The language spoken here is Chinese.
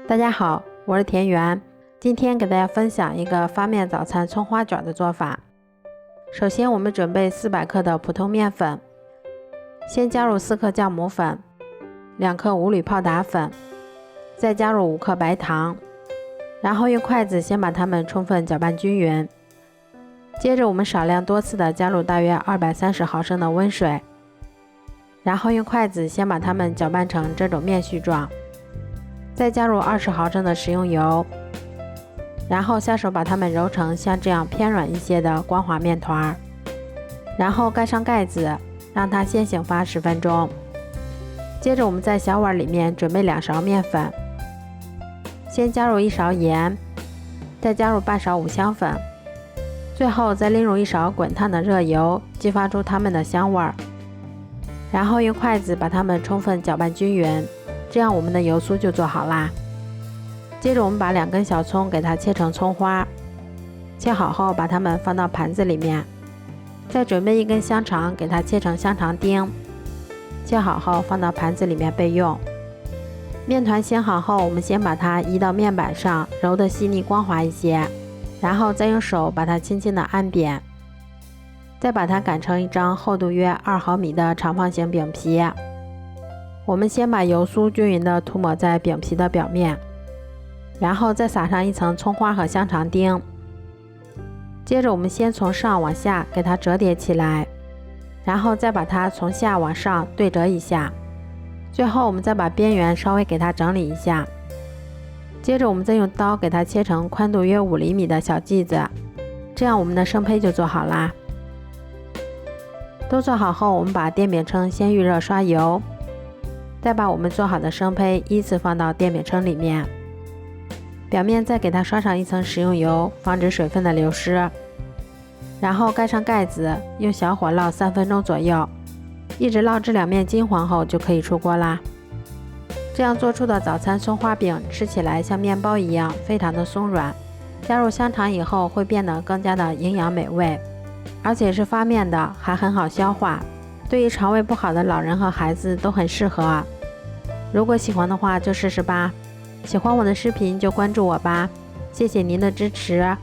大家好，我是田园，今天给大家分享一个发面早餐葱花卷的做法。首先我们准备400克的普通面粉，先加入4克酵母粉，2克无铝泡打粉，再加入5克白糖，然后用筷子先把它们充分搅拌均匀。接着我们少量多次的加入大约230毫升的温水，然后用筷子先把它们搅拌成这种面絮状。再加入20毫升的食用油，然后下手把它们揉成像这样偏软一些的光滑面团，然后盖上盖子，让它先醒发10分钟。接着我们在小碗里面准备2勺面粉，先加入1勺盐，再加入半勺五香粉，最后再淋入1勺滚烫的热油，激发出它们的香味儿。然后用筷子把它们充分搅拌均匀，这样我们的油酥就做好啦。接着我们把2根小葱给它切成葱花，切好后把它们放到盘子里面。再准备1根香肠，给它切成香肠丁，切好后放到盘子里面备用。面团醒好后，我们先把它移到面板上，揉得细腻光滑一些，然后再用手把它轻轻地按扁，再把它擀成一张厚度约2毫米的长方形饼皮。我们先把油酥均匀地涂抹在饼皮的表面，然后再撒上1层葱花和香肠丁。接着我们先从上往下给它折叠起来，然后再把它从下往上对折一下，最后我们再把边缘稍微给它整理一下。接着我们再用刀给它切成宽度约5厘米的小剂子，这样我们的生胚就做好啦。都做好后，我们把电饼铛先预热刷油，再把我们做好的生胚依次放到电饼铛里面，表面再给它刷上1层食用油，防止水分的流失，然后盖上盖子，用小火烙3分钟左右，一直烙至两面金黄后就可以出锅啦。这样做出的早餐葱花饼吃起来像面包一样非常的松软，加入香肠以后会变得更加的营养美味，而且是发面的，还很好消化，对于肠胃不好的老人和孩子都很适合。如果喜欢的话就试试吧，喜欢我的视频就关注我吧，谢谢您的支持。